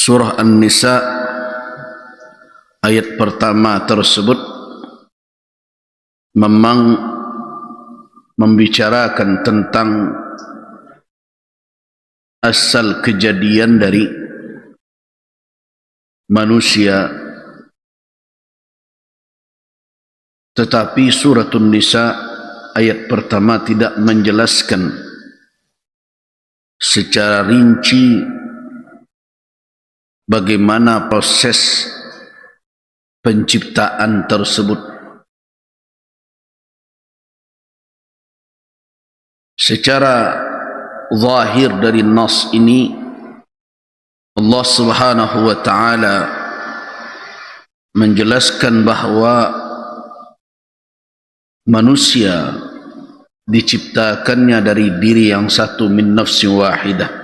Surah An-Nisa ayat pertama tersebut memang membicarakan tentang asal kejadian dari manusia, tetapi surah An-Nisa ayat pertama tidak menjelaskan secara rinci bagaimana proses penciptaan tersebut. Secara zahir dari nas ini, Allah Subhanahu wa taala menjelaskan bahawa manusia diciptakannya dari diri yang satu, min nafsin wahidah,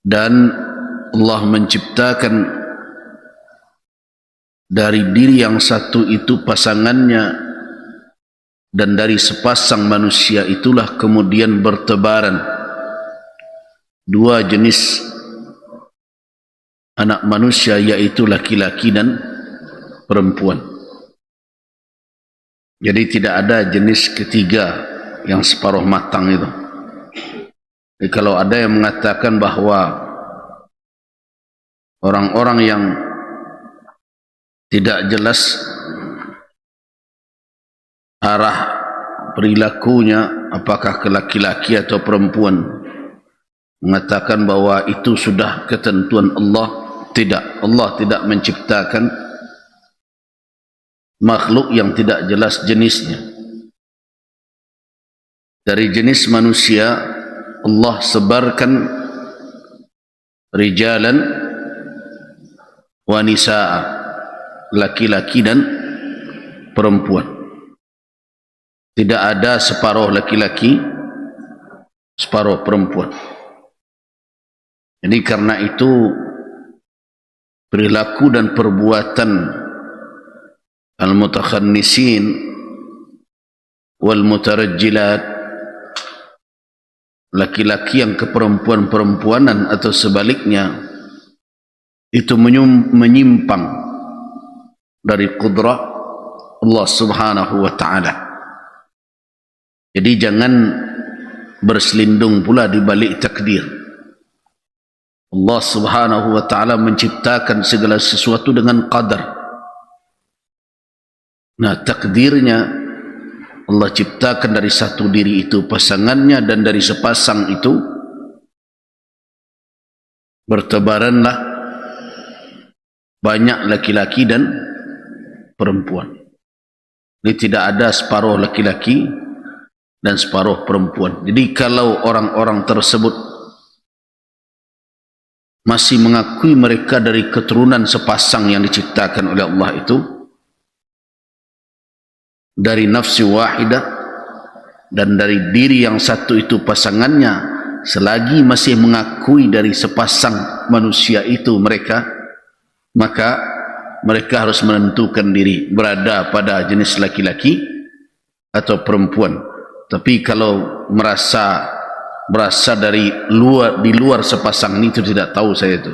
dan Allah menciptakan dari diri yang satu itu pasangannya, dan dari sepasang manusia itulah kemudian bertebaran dua jenis anak manusia, yaitu laki-laki dan perempuan. Jadi tidak ada jenis ketiga yang separuh matang itu. Jadi kalau ada yang mengatakan bahawa orang-orang yang tidak jelas arah perilakunya, apakah ke laki-laki atau perempuan, mengatakan bahawa itu sudah ketentuan Allah, tidak. Allah tidak menciptakan makhluk yang tidak jelas jenisnya. Dari jenis manusia Allah sebarkan rijalan wa nisaa, laki-laki dan perempuan. Tidak ada separuh laki-laki, separuh perempuan. Jadi karena itu perilaku dan perbuatan al-mutakhannisin wal mutarajjilat, laki-laki yang keperempuan-perempuanan atau sebaliknya, itu menyimpang dari kudrah Allah Subhanahu wa taala. Jadi jangan berselindung pula di balik takdir. Allah Subhanahu wa taala menciptakan segala sesuatu dengan qadar. Nah, takdirnya Allah ciptakan dari satu diri itu pasangannya, dan dari sepasang itu bertebaranlah banyak laki-laki dan perempuan. Jadi tidak ada separuh laki-laki dan separuh perempuan. Jadi kalau orang-orang tersebut masih mengakui mereka dari keturunan sepasang yang diciptakan oleh Allah itu dari nafsi wahidah, dan dari diri yang satu itu pasangannya, selagi masih mengakui dari sepasang manusia itu mereka, maka mereka harus menentukan diri berada pada jenis laki-laki atau perempuan. Tapi kalau berasal dari luar, di luar sepasang ini, itu tidak tahu saya itu.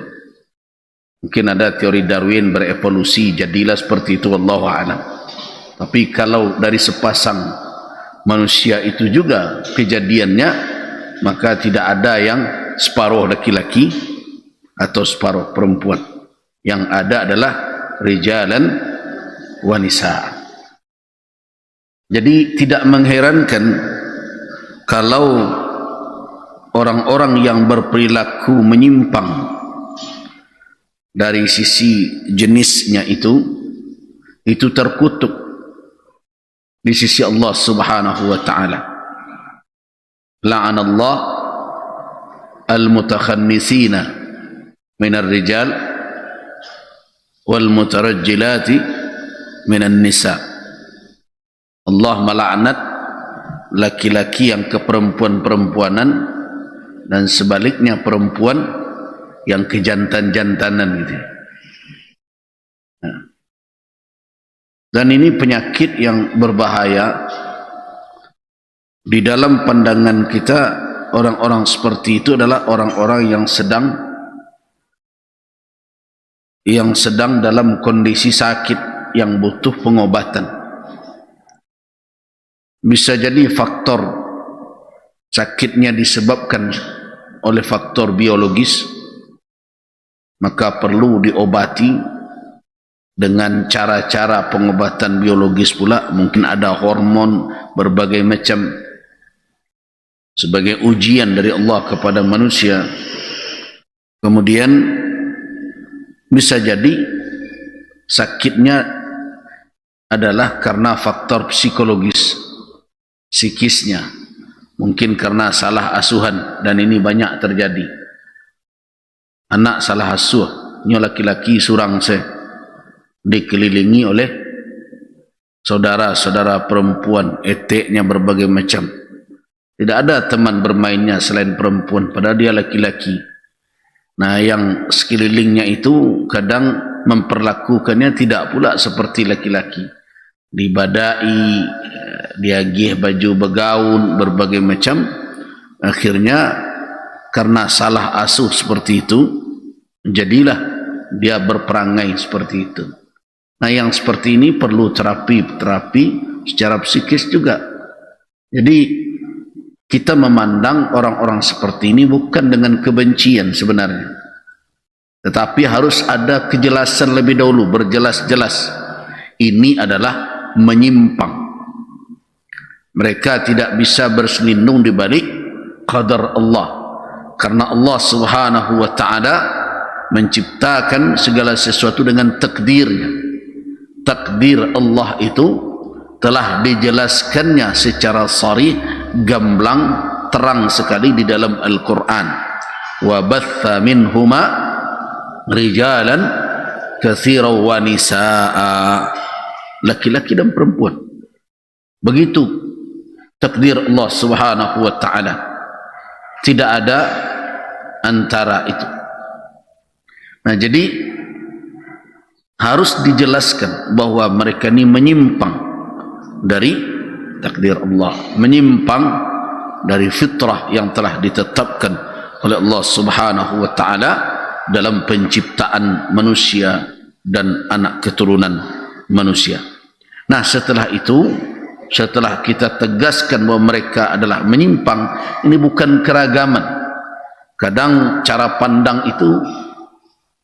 Mungkin ada teori Darwin berevolusi, jadilah seperti itu, wallahu a'lam. Tapi kalau dari sepasang manusia itu juga kejadiannya, maka tidak ada yang separuh laki-laki atau separuh perempuan. Yang ada adalah rijalan wa nisaa. Jadi tidak mengherankan kalau orang-orang yang berperilaku menyimpang dari sisi jenisnya itu terkutuk di sisi Allah Subhanahu wa taala. La'anallah al-mutakhannisina minar rijal wal mutarajjilati minan nisa. Allah melaknat laki-laki yang keperempuan-perempuanan, dan sebaliknya perempuan yang kejantan-jantanan gitu. Dan ini penyakit yang berbahaya. Di dalam pandangan kita, orang-orang seperti itu adalah orang-orang yang sedang yang sedang dalam kondisi sakit yang butuh pengobatan. Bisa jadi faktor sakitnya disebabkan oleh faktor biologis, maka perlu diobati dengan cara-cara pengobatan biologis pula. Mungkin ada hormon berbagai macam sebagai ujian dari Allah kepada manusia. Kemudian bisa jadi sakitnya adalah karena faktor psikologis, psikisnya, mungkin karena salah asuhan, dan ini banyak terjadi. Anak salah asuh, ini laki-laki surang saya, dikelilingi oleh saudara-saudara perempuan, eteknya berbagai macam. Tidak ada teman bermainnya selain perempuan, padahal dia laki-laki. Nah, yang sekelilingnya itu kadang memperlakukannya tidak pula seperti laki-laki. Dibadai, diagih baju begaun, berbagai macam. Akhirnya karena salah asuh seperti itu, jadilah dia berperangai seperti itu. Nah, yang seperti ini perlu terapi secara psikis juga. Jadi kita memandang orang-orang seperti ini bukan dengan kebencian sebenarnya, tetapi harus ada kejelasan lebih dahulu, berjelas-jelas ini adalah menyimpang. Mereka tidak bisa berselindung di balik qadar Allah, karena Allah Subhanahu wa taala menciptakan segala sesuatu dengan takdirnya. Takdir Allah itu telah dijelaskannya secara sharih, gamblang, terang sekali di dalam Al-Quran. Wa batha minhuma rijalan katsiran wa nisaa, laki-laki dan perempuan. Begitu takdir Allah Subhanahu wa taala, tidak ada antara itu. Nah, jadi harus dijelaskan bahwa mereka ini menyimpang dari takdir Allah, menyimpang dari fitrah yang telah ditetapkan oleh Allah Subhanahu wa taala dalam penciptaan manusia dan anak keturunan manusia. Nah, setelah itu, setelah kita tegaskan bahwa mereka adalah menyimpang, ini bukan keragaman. Kadang cara pandang itu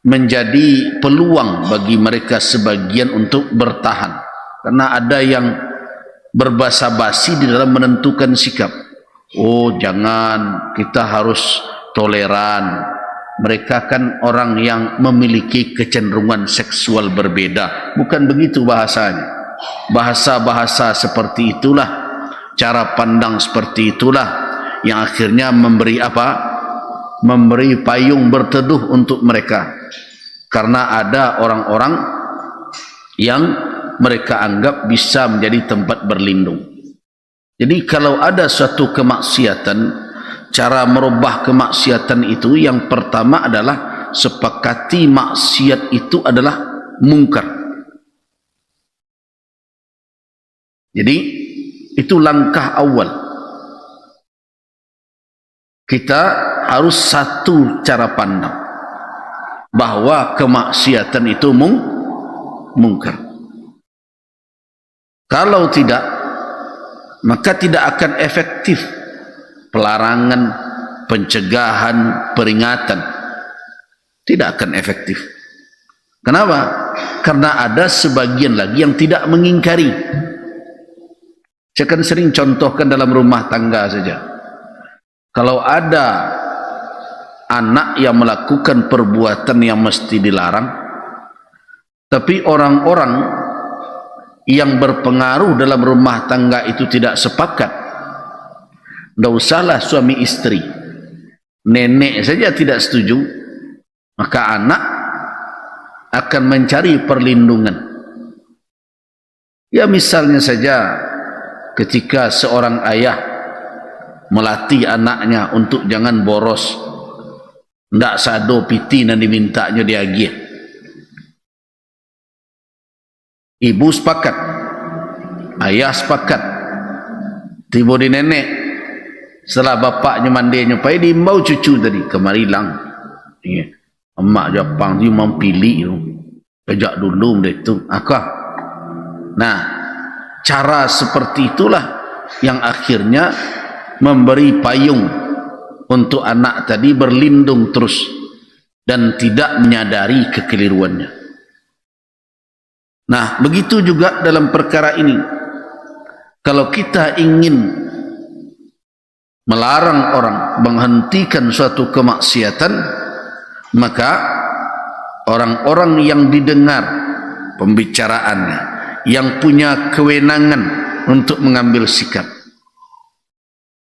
menjadi peluang bagi mereka sebagian untuk bertahan, karena ada yang berbasa-basi di dalam menentukan sikap. Oh, jangan, kita harus toleran. Mereka kan orang yang memiliki kecenderungan seksual berbeda. Bukan begitu bahasanya. Bahasa-bahasa seperti itulah, cara pandang seperti itulah yang akhirnya memberi apa? Memberi payung berteduh untuk mereka. Karena ada orang-orang yang mereka anggap bisa menjadi tempat berlindung. Jadi kalau ada suatu kemaksiatan, cara merubah kemaksiatan itu yang pertama adalah sepakati maksiat itu adalah mungkar. Jadi itu langkah awal. Kita harus satu cara pandang bahwa kemaksiatan itu mungkar. Kalau tidak, maka tidak akan efektif pelarangan, pencegahan, peringatan. Tidak akan efektif. Kenapa? Karena ada sebagian lagi yang tidak mengingkari. Saya kan sering contohkan dalam rumah tangga saja. Kalau ada anak yang melakukan perbuatan yang mesti dilarang, tapi orang-orang yang berpengaruh dalam rumah tangga itu tidak sepakat, tidak usahlah suami istri, nenek saja tidak setuju, maka anak akan mencari perlindungan. Ya, misalnya saja ketika seorang ayah melatih anaknya untuk jangan boros, tidak sado piti dan dimintanya diagih. Ibu sepakat, ayah sepakat, tiba di nenek. Setelah bapaknya mandi nyupai, diimbau cucu tadi, kemari lang. Emak Jepang dia mau pilih. Pejak dulu itu akak. Nah, cara seperti itulah yang akhirnya memberi payung untuk anak tadi berlindung terus dan tidak menyadari kekeliruannya. Nah, begitu juga dalam perkara ini. Kalau kita ingin melarang orang, menghentikan suatu kemaksiatan, maka orang-orang yang didengar pembicaraannya, yang punya kewenangan untuk mengambil sikap.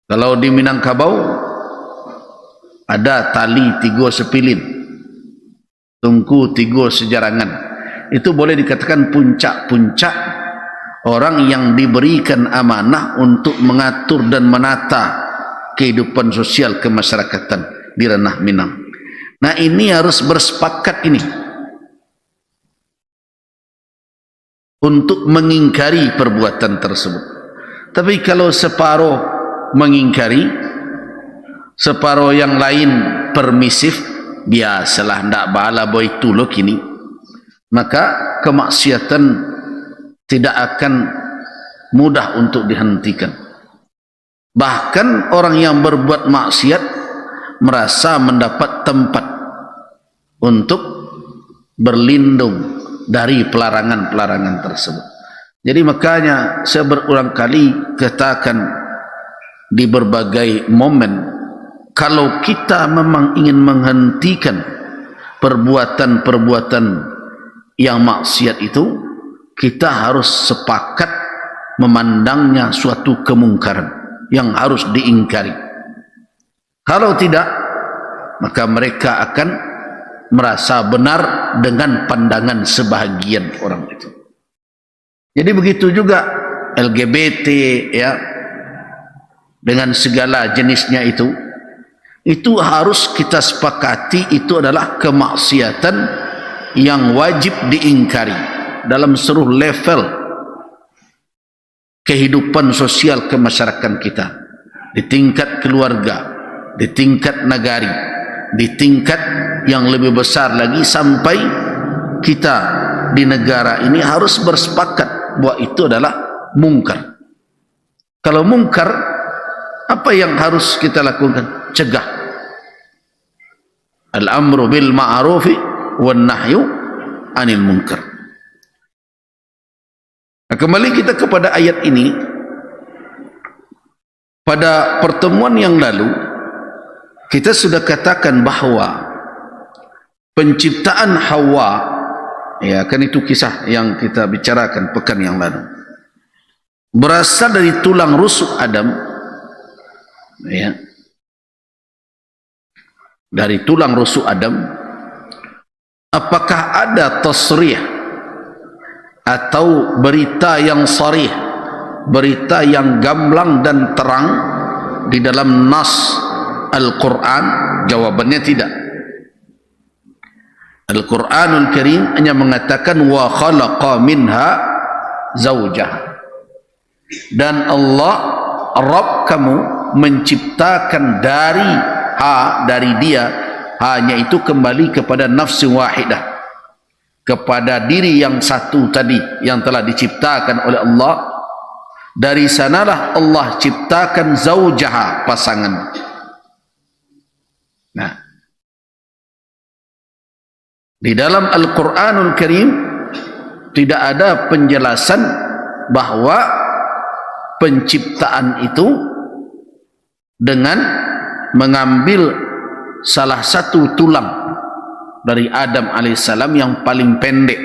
Kalau di Minangkabau ada tali 3 sepilin, tungku 3 sejarangan. Itu boleh dikatakan puncak-puncak orang yang diberikan amanah untuk mengatur dan menata kehidupan sosial kemasyarakatan di ranah Minang. Nah, ini harus bersepakat ini untuk mengingkari perbuatan tersebut. Tapi kalau separuh mengingkari, separuh yang lain permisif, biasalah ndak bala boy tulo kini, maka kemaksiatan tidak akan mudah untuk dihentikan. Bahkan orang yang berbuat maksiat merasa mendapat tempat untuk berlindung dari pelarangan-pelarangan tersebut. Jadi makanya saya berulang kali katakan di berbagai momen, kalau kita memang ingin menghentikan perbuatan-perbuatan yang maksiat itu, kita harus sepakat memandangnya suatu kemungkaran yang harus diingkari. Kalau tidak, maka mereka akan merasa benar dengan pandangan sebahagian orang itu. Jadi begitu juga LGBT, ya, dengan segala jenisnya itu harus kita sepakati itu adalah kemaksiatan yang wajib diingkari dalam seluruh level kehidupan sosial kemasyarakatan kita, di tingkat keluarga, di tingkat nagari, di tingkat yang lebih besar lagi, sampai kita di negara ini harus bersepakat bahwa itu adalah mungkar. Kalau mungkar, apa yang harus kita lakukan? Cegah. Al-amru bil ma'rufi wan nahyu anil munkar. Nah, kembali kita kepada ayat ini. Pada pertemuan yang lalu kita sudah katakan bahawa penciptaan Hawa, ya kan, itu kisah yang kita bicarakan pekan yang lalu, berasal dari tulang rusuk Adam, ya, dari tulang rusuk Adam. Apakah ada tasrih atau berita yang sarih, berita yang gamblang dan terang di dalam nas Al-Quran? Jawabannya tidak. Al-Quranul Karim hanya mengatakan wa khalaqa minha zawjaha, dan Allah Rabb kamu menciptakan dari dia, hanya itu kembali kepada nafsi wahidah, kepada diri yang satu tadi yang telah diciptakan oleh Allah. Dari sanalah Allah ciptakan zaujaha, pasangan. Nah, di dalam Al-Quranul Karim tidak ada penjelasan bahwa penciptaan itu dengan mengambil salah satu tulang dari Adam alaihissalam yang paling pendek.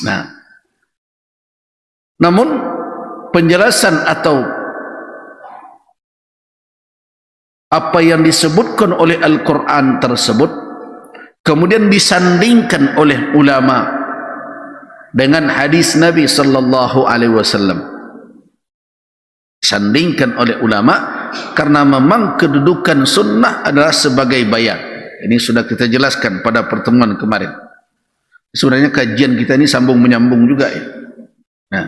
Nah, namun penjelasan atau apa yang disebutkan oleh Al-Quran tersebut kemudian disandingkan oleh ulama dengan hadis Nabi sallallahu alaihi wasallam. Disandingkan oleh ulama karena memang kedudukan sunnah adalah sebagai bayan. Ini sudah kita jelaskan pada pertemuan kemarin. Sebenarnya kajian kita ini sambung menyambung juga, ya. Nah,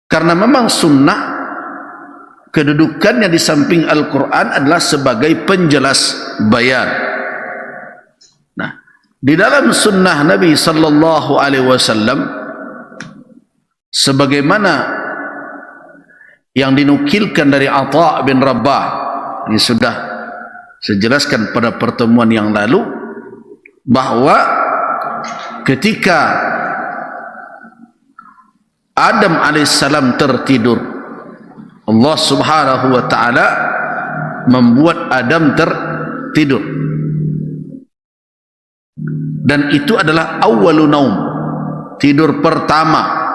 karena memang sunnah kedudukannya di samping Al-Quran adalah sebagai penjelas bayan. Nah, Di dalam sunnah Nabi sallallahu alaihi wasallam sebagaimana yang dinukilkan dari Atha bin Rabah, ini sudah saya jelaskan pada pertemuan yang lalu, bahwa ketika Adam alaihissalam tertidur, Allah subhanahu wa ta'ala membuat Adam tertidur, dan itu adalah awwalu naum, tidur pertama.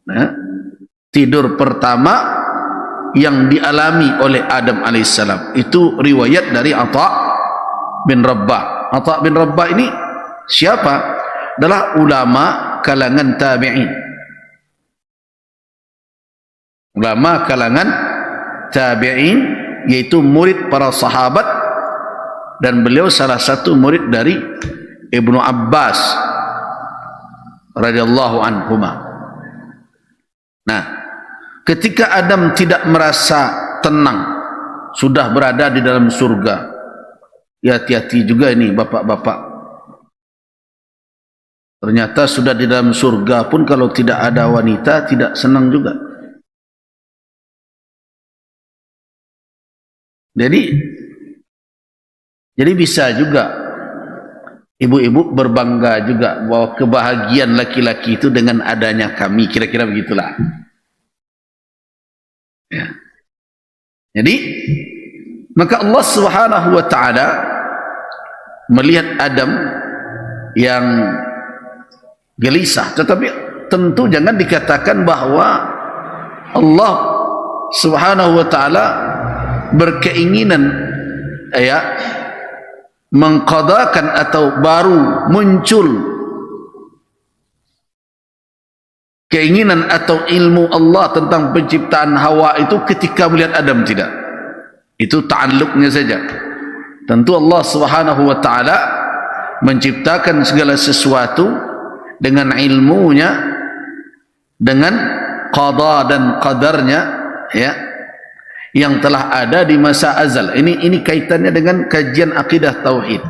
Nah, tidur pertama yang dialami oleh Adam alaihissalam. Itu riwayat dari Atha bin Rabbah. Atha bin Rabbah ini siapa? Adalah ulama kalangan tabi'in. Ulama kalangan tabi'in, yaitu murid para sahabat, dan beliau salah satu murid dari Ibnu Abbas radhiyallahu anhuma. Nah, ketika Adam tidak merasa tenang, sudah berada di dalam surga. Ya, hati-hati juga ini bapak-bapak. Ternyata sudah di dalam surga pun kalau tidak ada wanita tidak senang juga. Jadi bisa juga ibu-ibu berbangga juga bahwa kebahagiaan laki-laki itu dengan adanya kami, kira-kira begitulah. Ya. Jadi maka Allah Subhanahu wa ta'ala melihat Adam yang gelisah, tetapi tentu jangan dikatakan bahwa Allah Subhanahu wa ta'ala berkeinginan mengqadakan atau baru muncul keinginan atau ilmu Allah tentang penciptaan Hawa itu ketika melihat Adam, tidak. Itu ta'alluqnya saja. Tentu Allah Subhanahu wa ta'ala menciptakan segala sesuatu dengan ilmunya, dengan qada dan qadarnya, ya, yang telah ada di masa azal. Ini kaitannya dengan kajian akidah tauhid.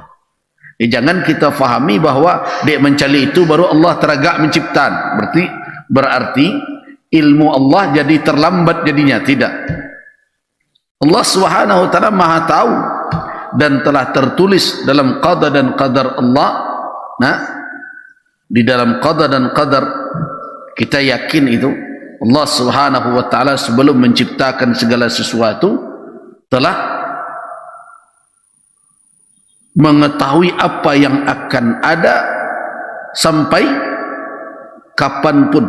Jangan kita fahami bahwa dia mencari itu baru Allah teragak menciptakan. Berarti ilmu Allah jadi terlambat jadinya. Tidak. Allah Subhanahu wa ta'ala Maha tahu dan telah tertulis dalam qada dan qadar Allah. Nah, di dalam qada dan qadar kita yakin itu Allah Subhanahu wa ta'ala sebelum menciptakan segala sesuatu telah mengetahui apa yang akan ada sampai kapanpun,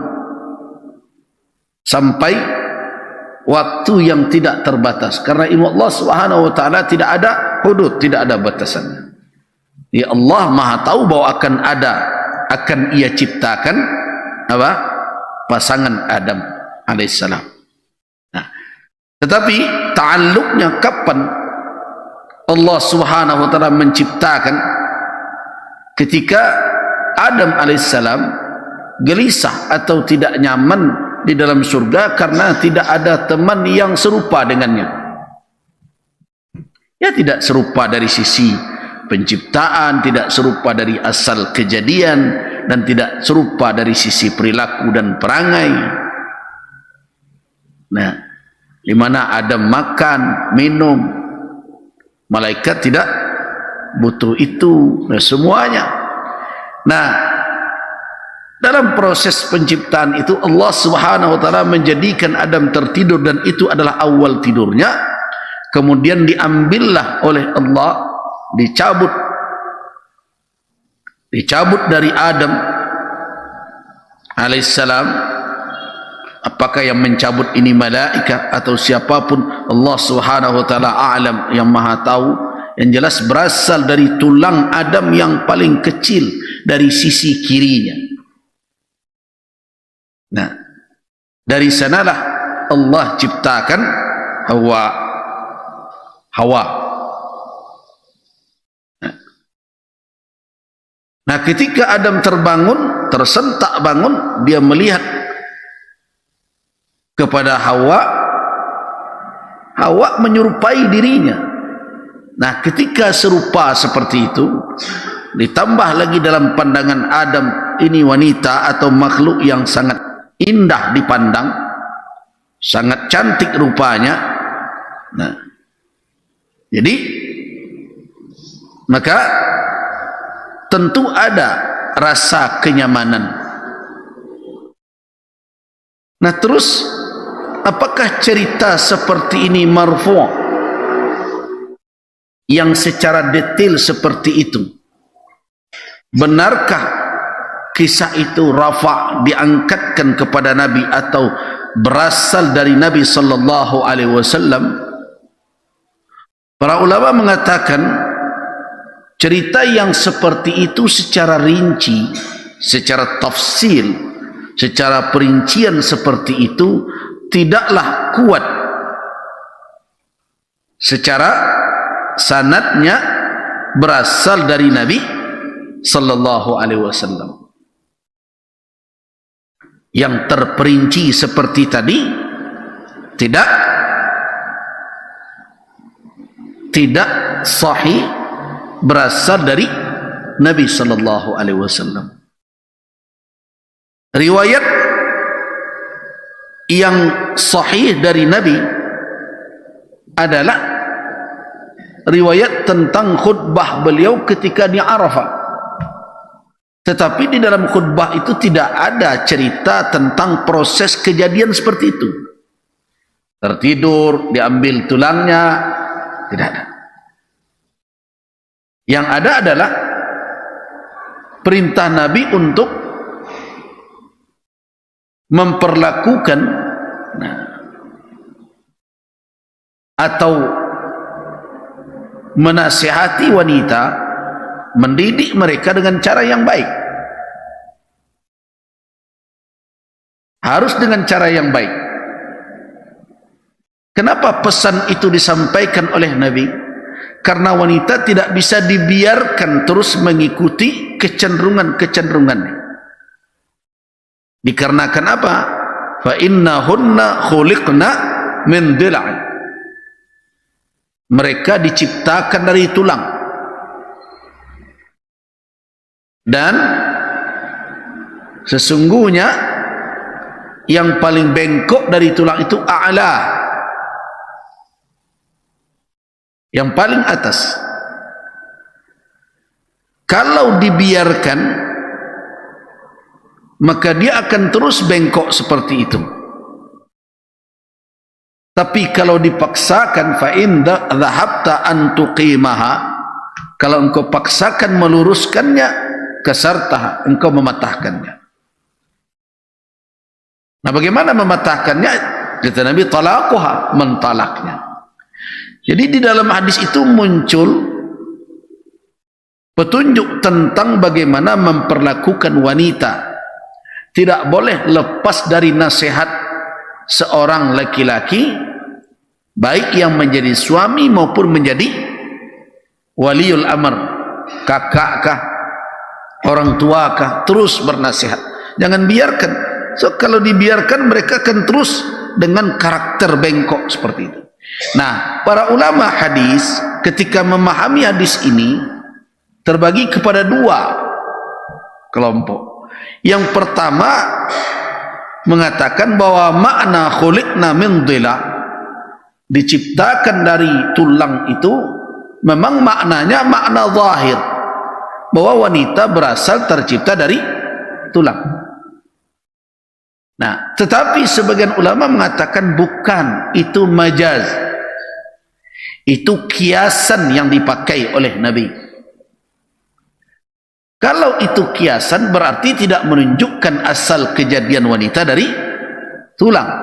sampai waktu yang tidak terbatas, karena ilmu Allah Subhanahu wa ta'ala tidak ada hudud, tidak ada batasan. Ya, Allah Maha tahu bahwa akan ia ciptakan apa? Pasangan Adam alaihissalam. Nah, tetapi ta'alluqnya kapan Allah Subhanahu wa ta'ala menciptakan? Ketika Adam alaihissalam gelisah atau tidak nyaman di dalam surga karena tidak ada teman yang serupa dengannya. Ya, tidak serupa dari sisi penciptaan, tidak serupa dari asal kejadian, dan tidak serupa dari sisi perilaku dan perangai. Nah, di mana Adam makan, minum, malaikat tidak butuh itu, nah, semuanya. Nah, dalam proses penciptaan itu Allah Subhanahu wa ta'ala menjadikan Adam tertidur, dan itu adalah awal tidurnya. Kemudian diambillah oleh Allah, dicabut dari Adam alaihissalam. Apakah yang mencabut ini malaikat atau siapapun, Allah Subhanahu wa ta'ala a'lam, yang Maha tahu. Yang jelas berasal dari tulang Adam yang paling kecil dari sisi kirinya. Nah, dari sanalah Allah ciptakan Hawa. Nah, ketika Adam terbangun, tersentak bangun, dia melihat kepada Hawa. Hawa menyerupai dirinya. Nah, ketika serupa seperti itu, ditambah lagi dalam pandangan Adam, ini wanita atau makhluk yang sangat indah dipandang, sangat cantik rupanya. Nah, jadi maka tentu ada rasa kenyamanan. Nah, terus apakah cerita seperti ini marfu' yang secara detail seperti itu? Benarkah kisah itu rafa' diangkatkan kepada Nabi atau berasal dari Nabi sallallahu alaihi wasallam? Para ulama mengatakan cerita yang seperti itu secara rinci, secara tafsil, secara perincian seperti itu tidaklah kuat secara sanadnya berasal dari Nabi sallallahu alaihi wasallam. Yang terperinci seperti tadi tidak sahih berasal dari Nabi sallallahu alaihi wasallam. Riwayat yang sahih dari Nabi adalah riwayat tentang khutbah beliau ketika di Arafah. Tetapi di dalam khutbah itu tidak ada cerita tentang proses kejadian seperti itu. Tertidur, diambil tulangnya, tidak ada. Yang ada adalah perintah Nabi untuk memperlakukan atau menasihati wanita, mendidik mereka dengan cara yang baik. Harus dengan cara yang baik. Kenapa pesan itu disampaikan oleh Nabi? Karena wanita tidak bisa dibiarkan terus mengikuti kecenderungan-kecenderungannya. Dikarenakan apa? Fa innahunna khuliqna min dil'an. Mereka diciptakan dari tulang. Dan sesungguhnya yang paling bengkok dari tulang itu a'la, yang paling atas. Kalau dibiarkan, maka dia akan terus bengkok seperti itu. Tapi kalau dipaksakan, fa in dhahabta an tuqimaha, kalau engkau paksakan meluruskannya, kasartaha, engkau mematahkannya. Nah, bagaimana mematahkannya? Kata Nabi, talaquha, mentalaknya. Jadi di dalam hadis itu muncul petunjuk tentang bagaimana memperlakukan wanita. Tidak boleh lepas dari nasihat seorang laki-laki, baik yang menjadi suami maupun menjadi waliul amr, kakak orang tua terus bernasihat. Jangan biarkan. So kalau dibiarkan mereka akan terus dengan karakter bengkok seperti itu. Nah, para ulama hadis ketika memahami hadis ini terbagi kepada dua kelompok. Yang pertama mengatakan bahwa makna khuliqna min dhila, diciptakan dari tulang itu memang maknanya makna zahir, bahwa wanita berasal tercipta dari tulang. Nah, tetapi sebagian ulama mengatakan bukan, itu majaz, itu kiasan yang dipakai oleh Nabi. Kalau itu kiasan berarti tidak menunjukkan asal kejadian wanita dari tulang.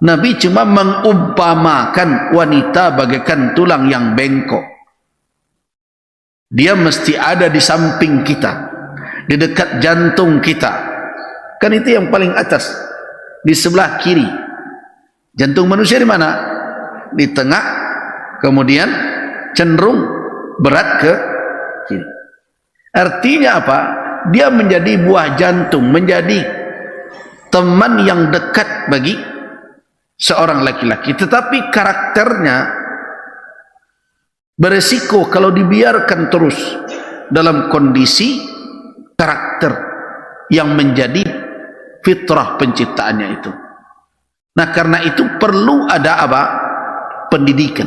Nabi cuma mengumpamakan wanita bagaikan tulang yang bengkok. Dia mesti ada di samping kita, di dekat jantung kita. Kan itu yang paling atas, di sebelah kiri. Jantung manusia di mana? Di tengah, kemudian cenderung berat ke kiri. Artinya apa? Dia menjadi buah jantung, menjadi teman yang dekat bagi seorang laki-laki. Tetapi karakternya beresiko kalau dibiarkan terus dalam kondisi karakter yang menjadi fitrah penciptaannya itu. Nah, karena itu perlu ada apa? Pendidikan,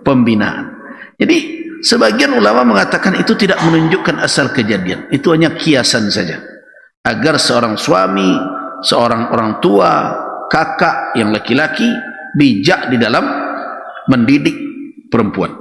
pembinaan. Jadi sebagian ulama mengatakan itu tidak menunjukkan asal kejadian, itu hanya kiasan saja, agar seorang suami, seorang orang tua, kakak yang laki-laki bijak di dalam mendidik perempuan.